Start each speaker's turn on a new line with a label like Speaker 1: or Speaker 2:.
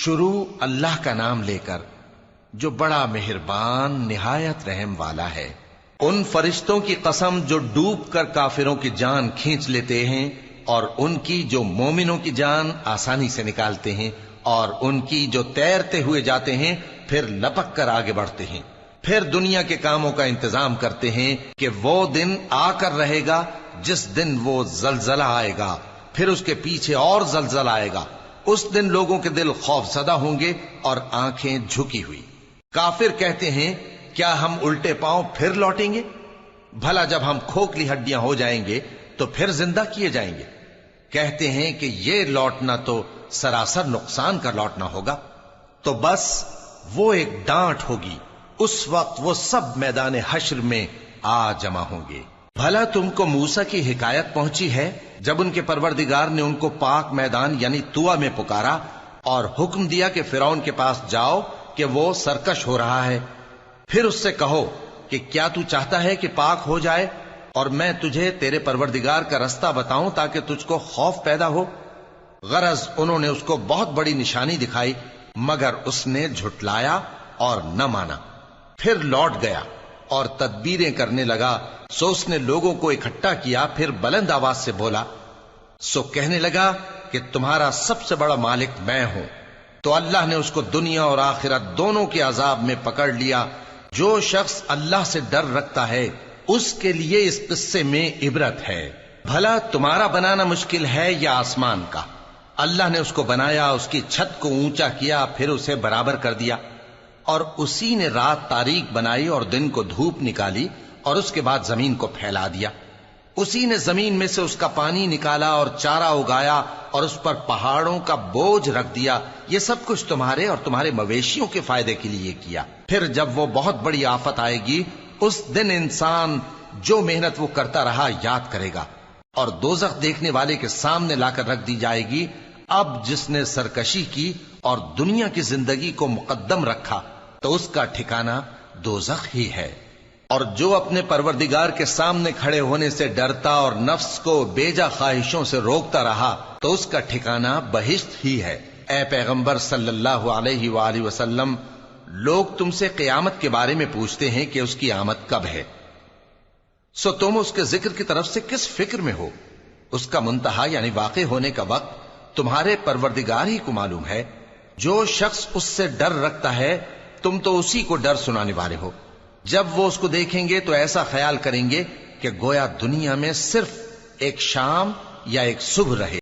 Speaker 1: شروع اللہ کا نام لے کر جو بڑا مہربان نہایت رحم والا ہے۔ ان فرشتوں کی قسم جو ڈوب کر کافروں کی جان کھینچ لیتے ہیں، اور ان کی جو مومنوں کی جان آسانی سے نکالتے ہیں، اور ان کی جو تیرتے ہوئے جاتے ہیں پھر لپک کر آگے بڑھتے ہیں، پھر دنیا کے کاموں کا انتظام کرتے ہیں کہ وہ دن آ کر رہے گا جس دن وہ زلزلہ آئے گا، پھر اس کے پیچھے اور زلزلہ آئے گا۔ اس دن لوگوں کے دل خوف زدہ ہوں گے اور آنکھیں جھکی ہوئی۔ کافر کہتے ہیں کیا ہم الٹے پاؤں پھر لوٹیں گے؟ بھلا جب ہم کھوکھلی ہڈیاں ہو جائیں گے تو پھر زندہ کیے جائیں گے؟ کہتے ہیں کہ یہ لوٹنا تو سراسر نقصان کا لوٹنا ہوگا۔ تو بس وہ ایک ڈانٹ ہوگی، اس وقت وہ سب میدان حشر میں آ جمع ہوں گے۔ بھلا تم کو موسیٰ کی حکایت پہنچی ہے جب ان کے پروردگار نے ان کو پاک میدان یعنی طویٰ میں پکارا اور حکم دیا کہ فرعون کے پاس جاؤ کہ وہ سرکش ہو رہا ہے، پھر اس سے کہو کہ کیا تو چاہتا ہے کہ پاک ہو جائے اور میں تجھے تیرے پروردگار کا رستہ بتاؤں تاکہ تجھ کو خوف پیدا ہو؟ غرض انہوں نے اس کو بہت بڑی نشانی دکھائی مگر اس نے جھٹلایا اور نہ مانا، پھر لوٹ گیا اور تدبیریں کرنے لگا۔ سو اس نے لوگوں کو اکٹھا کیا، پھر بلند آواز سے بولا، سو کہنے لگا کہ تمہارا سب سے بڑا مالک میں ہوں۔ تو اللہ نے اس کو دنیا اور آخرت دونوں کے عذاب میں پکڑ لیا۔ جو شخص اللہ سے ڈر رکھتا ہے اس کے لیے اس قصے میں عبرت ہے۔ بھلا تمہارا بنانا مشکل ہے یا آسمان کا؟ اللہ نے اس کو بنایا، اس کی چھت کو اونچا کیا، پھر اسے برابر کر دیا، اور اسی نے رات تاریک بنائی اور دن کو دھوپ نکالی، اور اس کے بعد زمین کو پھیلا دیا۔ اسی نے زمین میں سے اس کا پانی نکالا اور چارہ اگایا اور اس پر پہاڑوں کا بوجھ رکھ دیا۔ یہ سب کچھ تمہارے اور تمہارے مویشیوں کے فائدے کے لیے کیا۔ پھر جب وہ بہت بڑی آفت آئے گی اس دن انسان جو محنت وہ کرتا رہا یاد کرے گا، اور دوزخ دیکھنے والے کے سامنے لا کر رکھ دی جائے گی۔ اب جس نے سرکشی کی اور دنیا کی زندگی کو مقدم رکھا تو اس کا ٹھکانہ دوزخ ہی ہے۔ اور جو اپنے پروردگار کے سامنے کھڑے ہونے سے ڈرتا اور نفس کو بیجا خواہشوں سے روکتا رہا تو اس کا ٹھکانہ بہشت ہی ہے۔ اے پیغمبر صلی اللہ علیہ وآلہ وسلم، لوگ تم سے قیامت کے بارے میں پوچھتے ہیں کہ اس کی آمد کب ہے، سو تم اس کے ذکر کی طرف سے کس فکر میں ہو؟ اس کا منتہا یعنی واقع ہونے کا وقت تمہارے پروردگار ہی کو معلوم ہے۔ جو شخص اس سے ڈر رکھتا ہے تم تو اسی کو ڈر سنانے والے ہو۔ جب وہ اس کو دیکھیں گے تو ایسا خیال کریں گے کہ گویا دنیا میں صرف ایک شام یا ایک صبح رہے۔